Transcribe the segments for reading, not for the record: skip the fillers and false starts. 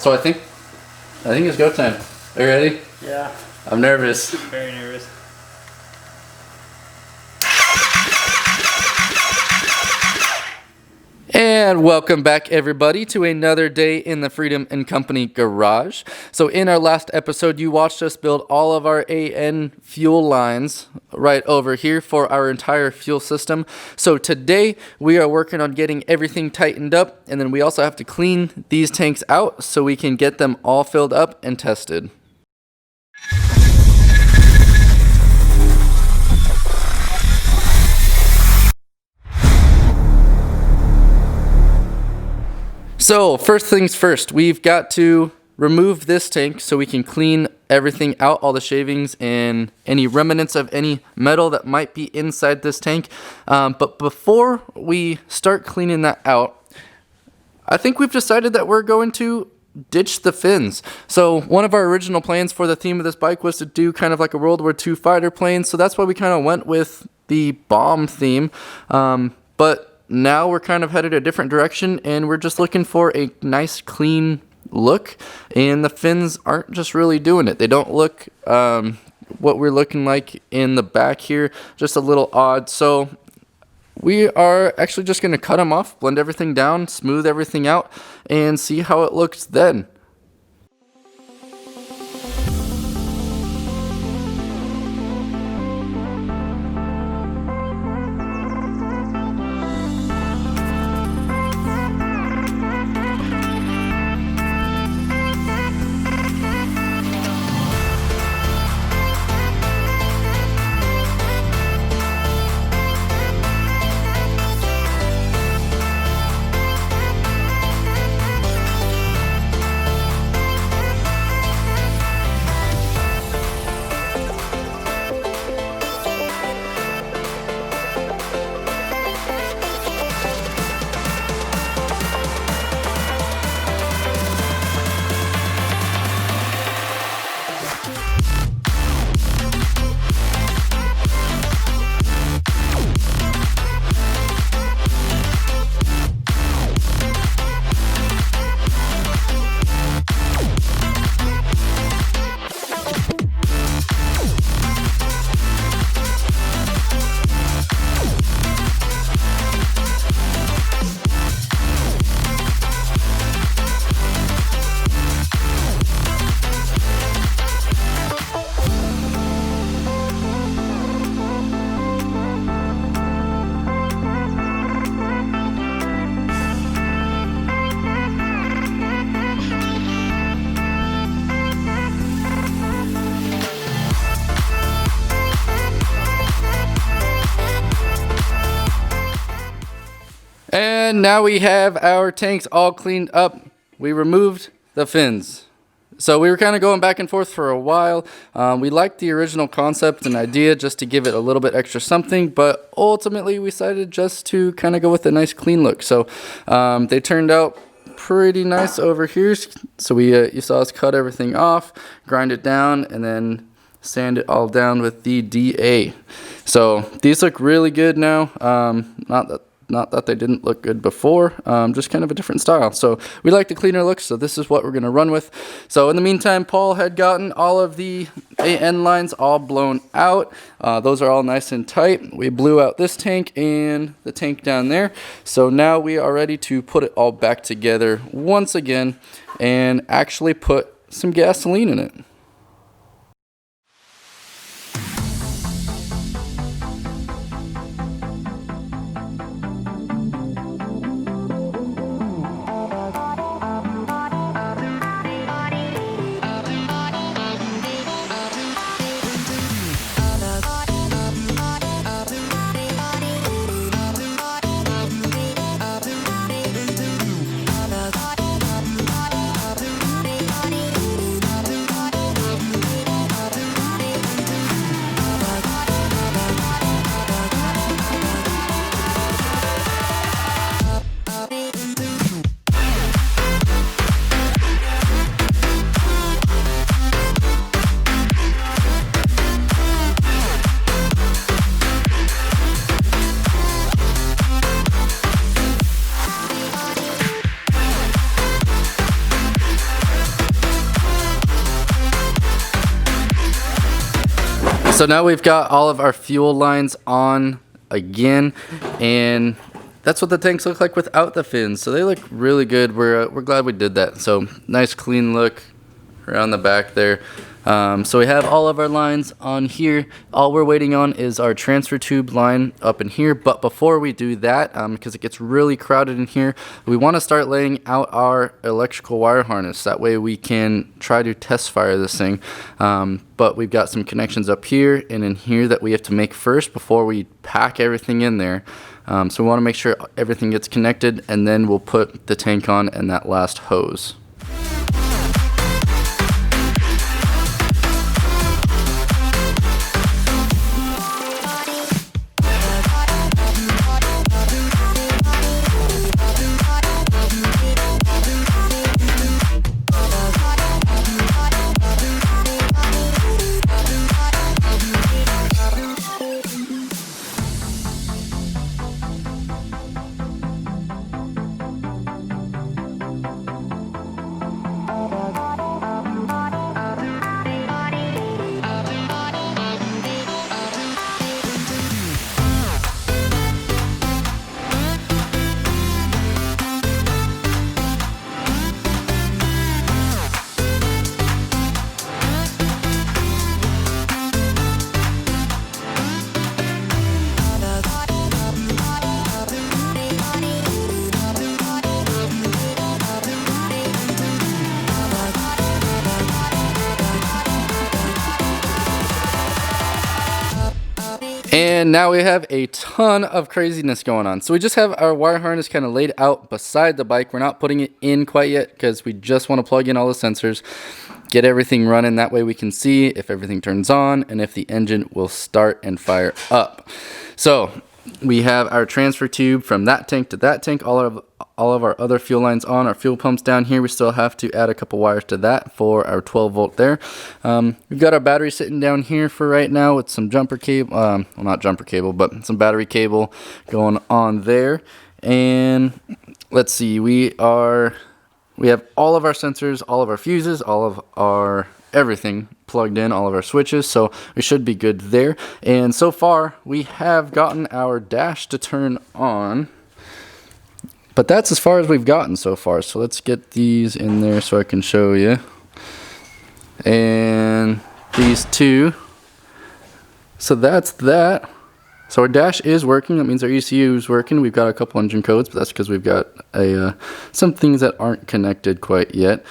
So I think it's go time. Are you ready? Yeah. I'm nervous. Very nervous. And welcome back, everybody, to another day in the Freedom and Company garage. So in our last episode, you watched us build all of our AN fuel lines right over here for our entire fuel system. So today we are working on getting everything tightened up, and then we also have to clean these tanks out so we can get them all filled up and tested. So first things first, we've got to remove this tank so we can clean everything out, all the shavings and any remnants of any metal that might be inside this tank. But before we start cleaning that out, I think we've decided that we're going to ditch the fins. So one of our original plans for the theme of this bike was to do kind of like a World War II fighter plane. So that's why we kind of went with the bomb theme. But now we're kind of headed a different direction, and we're just looking for a nice clean look, and the fins aren't just really doing it. They don't look what we're looking like in the back here, just a little odd. So we are actually just going to cut them off, blend everything down, smooth everything out, and see how it looks then. And now we have our tanks all cleaned up. We removed the fins. So we were kind of going back and forth for a while. We liked the original concept and idea just to give it a little bit extra something, but ultimately we decided just to kind of go with a nice clean look. So they turned out pretty nice over here. So you saw us cut everything off, grind it down, and then sand it all down with the DA. So these look really good now. Not that they didn't look good before, just kind of a different style. So we like the cleaner look, so this is what we're going to run with. So in the meantime, Paul had gotten all of the AN lines all blown out. Those are all nice and tight. We blew out this tank and the tank down there. So now we are ready to put it all back together once again and actually put some gasoline in it. So now we've got all of our fuel lines on again, and that's what the tanks look like without the fins. So they look really good. We're glad we did that. So nice clean look around the back there. So we have all of our lines on here. All we're waiting on is our transfer tube line up in here. But before we do that, because it gets really crowded in here, we want to start laying out our electrical wire harness. That way we can try to test fire this thing. But we've got some connections up here and in here that we have to make first before we pack everything in there. So we want to make sure everything gets connected, and then we'll put the tank on and that last hose. And now we have a ton of craziness going on. So we just have our wire harness kind of laid out beside the bike. We're not putting it in quite yet because we just want to plug in all the sensors, get everything running. That way we can see if everything turns on and if the engine will start and fire up. So we have our transfer tube from that tank to that tank, all of our other fuel lines on, our fuel pumps down here. We still have to add a couple wires to that for our 12 volt there. We've got our battery sitting down here for right now with some jumper cable, well, not jumper cable, but some battery cable going on there. And let's see, we have all of our sensors, all of our fuses, all of our everything plugged in, all of our switches, so we should be good there. And so far we have gotten our dash to turn on, but that's as far as we've gotten so far. So let's get these in there so I can show you. And these two, so that's that. So our dash is working. That means our ECU is working. We've got a couple engine codes, but that's because we've got some things that aren't connected quite yet.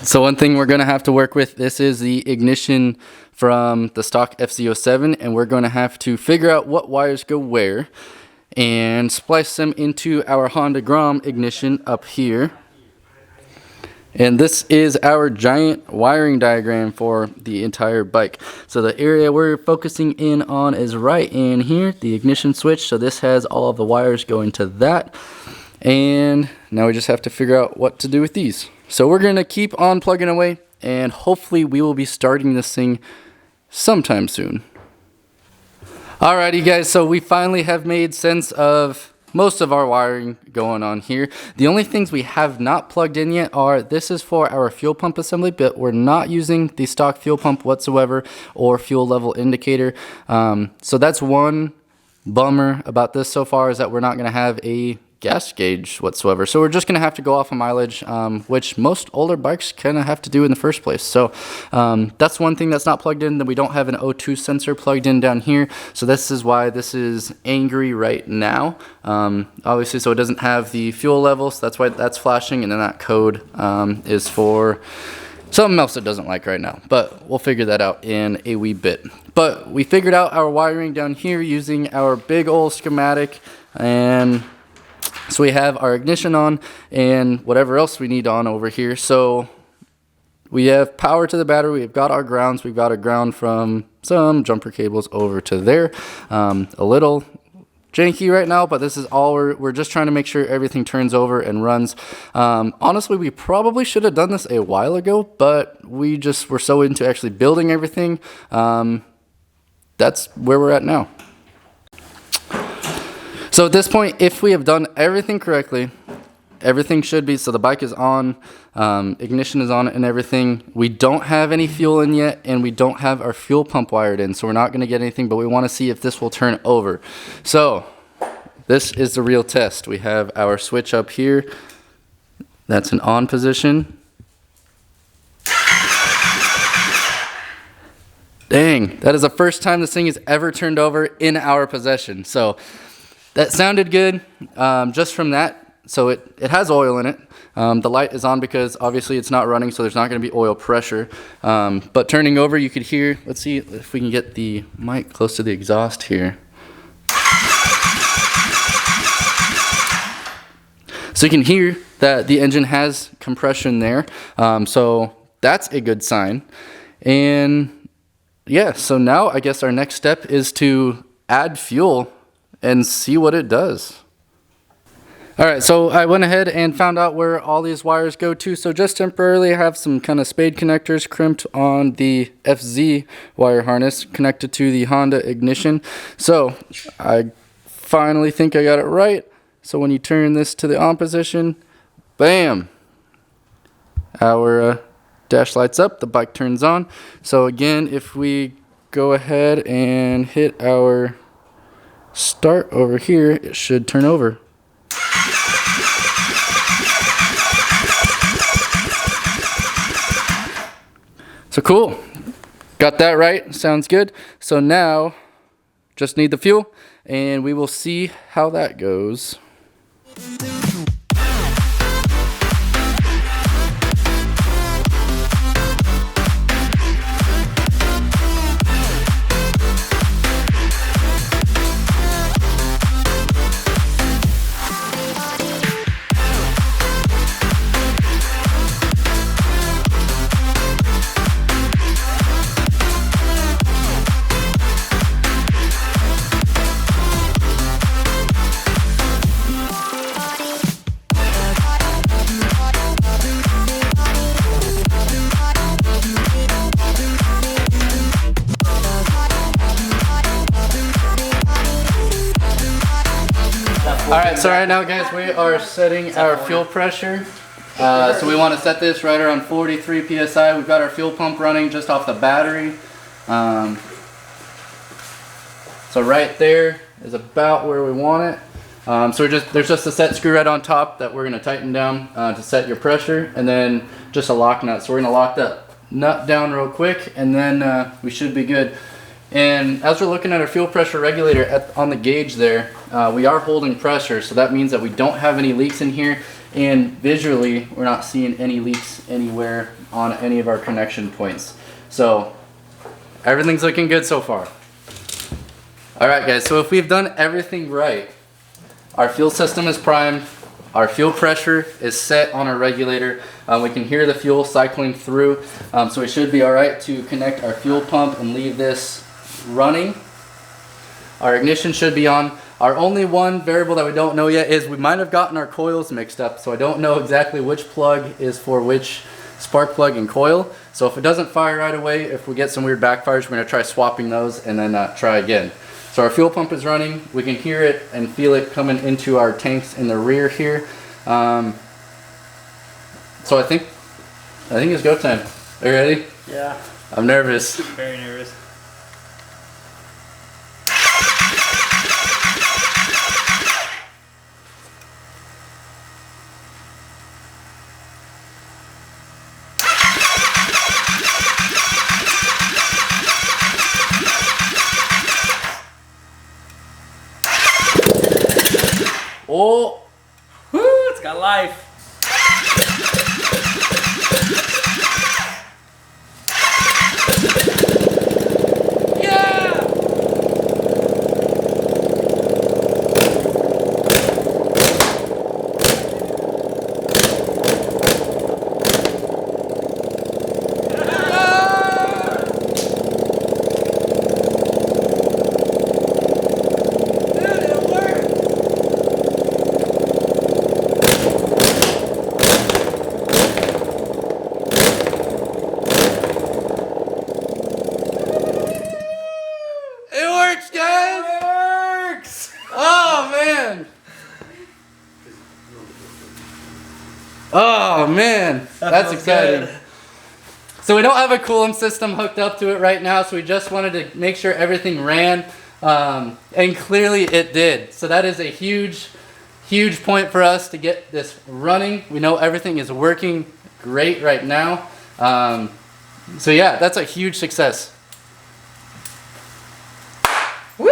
So one thing we're going to have to work with, this is the ignition from the stock FC07, and we're going to have to figure out what wires go where and splice them into our Honda Grom ignition up here. And this is our giant wiring diagram for the entire bike. So the area we're focusing in on is right in here, the ignition switch. So this has all of the wires going to that. And now we just have to figure out what to do with these. So we're going to keep on plugging away, and hopefully we will be starting this thing sometime soon. Alrighty guys, so we finally have made sense of most of our wiring going on here. The only things we have not plugged in yet are, this is for our fuel pump assembly, but we're not using the stock fuel pump whatsoever or fuel level indicator. So that's one bummer about this so far, is that we're not going to have a gas gauge whatsoever. So we're just going to have to go off of mileage, which most older bikes kind of have to do in the first place. So that's one thing that's not plugged in. Then we don't have an O2 sensor plugged in down here. So this is why this is angry right now. Obviously, so it doesn't have the fuel level. So that's why that's flashing. And then that code is for something else it doesn't like right now. But we'll figure that out in a wee bit. But we figured out our wiring down here using our big old schematic, and so we have our ignition on and whatever else we need on over here. So we have power to the battery. We've got our grounds. We've got a ground from some jumper cables over to there. A little janky right now, but this is all we're just trying to make sure everything turns over and runs. Honestly, we probably should have done this a while ago, but we just were so into actually building everything. That's where we're at now. So at this point, if we have done everything correctly, everything should be, so the bike is on, Ignition is on it and everything. We don't have any fuel in yet, and we don't have our fuel pump wired in, so we're not going to get anything, but we want to see if this will turn over. So this is the real test. We have our switch up here. That's an on position. Dang, that is the first time this thing has ever turned over in our possession. So that sounded good just from that. So it has oil in it. The light is on because obviously it's not running, so there's not going to be oil pressure. But turning over, you could hear, let's see if we can get the mic close to the exhaust here. So you can hear that the engine has compression there. So that's a good sign. And yeah, so now I guess our next step is to add fuel and see what it does. All right, so I went ahead and found out where all these wires go to. So just temporarily I have some kind of spade connectors crimped on the FZ wire harness connected to the Honda ignition. So I finally think I got it right. So when you turn this to the on position, bam, our dash lights up, the bike turns on. So again, if we go ahead and hit our start over here, it should turn over. So cool, got that right, sounds good. So now just need the fuel and we will see how that goes. Alright, so right now guys, we are setting our fuel pressure. So we want to set this right around 43 psi. We've got our fuel pump running just off the battery. So right there is about where we want it. So there's just a set screw right on top that we're going to tighten down to set your pressure, and then just a lock nut. So we're going to lock that nut down real quick, and then we should be good. And as we're looking at our fuel pressure regulator on the gauge there, we are holding pressure, so that means that we don't have any leaks in here, and visually we're not seeing any leaks anywhere on any of our connection points. So everything's looking good so far. Alright guys, so if we've done everything right, our fuel system is primed, our fuel pressure is set on our regulator, we can hear the fuel cycling through, so we should be alright to connect our fuel pump and leave this running. Our ignition should be on. Our only one variable that we don't know yet is we might have gotten our coils mixed up, so I don't know exactly which plug is for which spark plug and coil. So if it doesn't fire right away, if we get some weird backfires, we're going to try swapping those and then try again. So our fuel pump is running. We can hear it and feel it coming into our tanks in the rear here. So I think it's go time. Are you ready? Yeah. I'm nervous. Very nervous. Oh! Woo! It's got life. That's feels exciting. good. So we don't have a coolant system hooked up to it right now, so we just wanted to make sure everything ran, and clearly it did. So that is a huge point for us to get this running. We know everything is working great right now. So yeah, that's a huge success. Woo!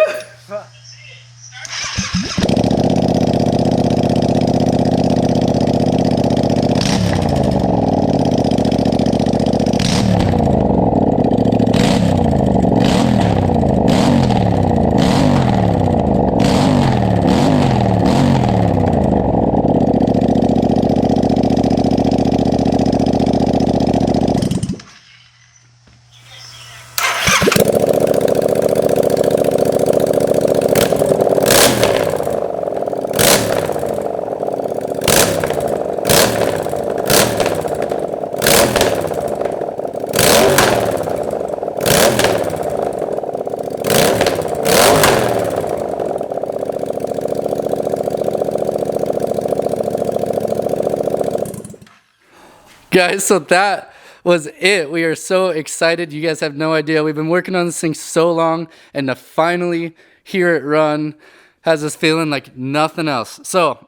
Guys, so that was it. We are so excited. You guys have no idea. We've been working on this thing so long, and to finally hear it run has us feeling like nothing else. So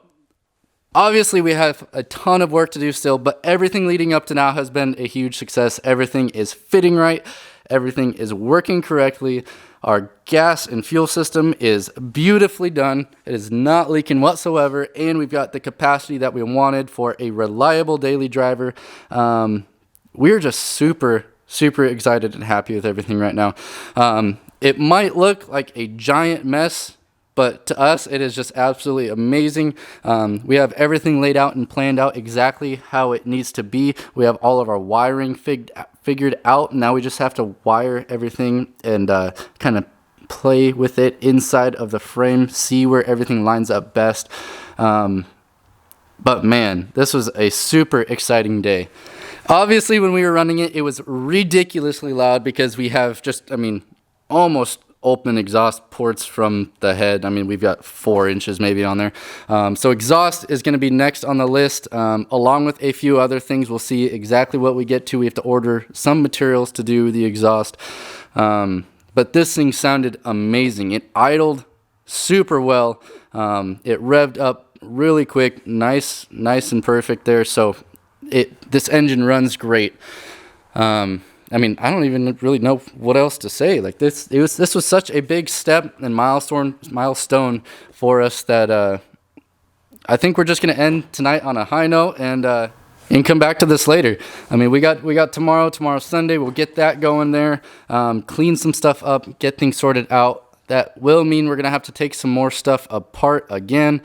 obviously we have a ton of work to do still, but everything leading up to now has been a huge success. Everything is fitting right. Everything is working correctly. Our gas and fuel system is beautifully done. It is not leaking whatsoever, and we've got the capacity that we wanted for a reliable daily driver. We're just super excited and happy with everything right now. It might look like a giant mess, but to us, it is just absolutely amazing. We have everything laid out and planned out exactly how it needs to be. We have all of our wiring figured out. Now we just have to wire everything and kind of play with it inside of the frame, see where everything lines up best. But man, this was a super exciting day. Obviously, when we were running it, it was ridiculously loud because we have just, almost open exhaust ports from the head. We've got 4 inches maybe on there. So exhaust is going to be next on the list, along with a few other things. We'll see exactly what we get to. We have to order some materials to do the exhaust. But this thing sounded amazing. It idled super well. It revved up really quick, nice and perfect there. So this engine runs great. I don't even really know what else to say. Like this was such a big step and milestone for us that I think we're just gonna end tonight on a high note and come back to this later. We got tomorrow's Sunday. We'll get that going there, clean some stuff up, get things sorted out. That will mean we're gonna have to take some more stuff apart again.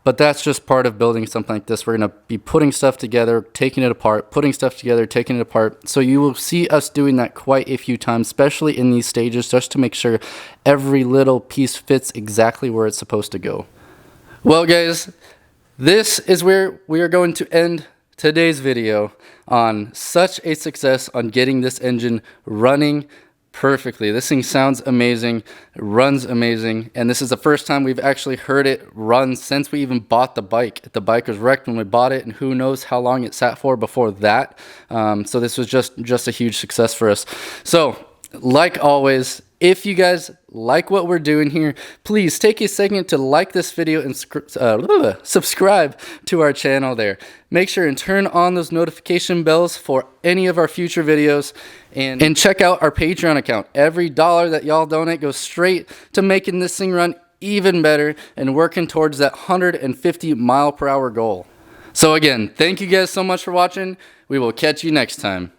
But that's just part of building something like this. We're going to be putting stuff together, taking it apart, putting stuff together, taking it apart. So you will see us doing that quite a few times, especially in these stages, just to make sure every little piece fits exactly where it's supposed to go. Well, guys, this is where we are going to end today's video on such a success on getting this engine running perfectly. This thing sounds amazing, it runs amazing, and this is the first time we've actually heard it run since we even bought the bike. The bike was wrecked when we bought it, and who knows how long it sat for before that. So this was just a huge success for us. So, like always, if you guys like what we're doing here, please take a second to like this video and subscribe to our channel there. Make sure and turn on those notification bells for any of our future videos, and check out our Patreon account. Every dollar that y'all donate goes straight to making this thing run even better and working towards that 150 mile per hour goal. So again, thank you guys so much for watching. We will catch you next time.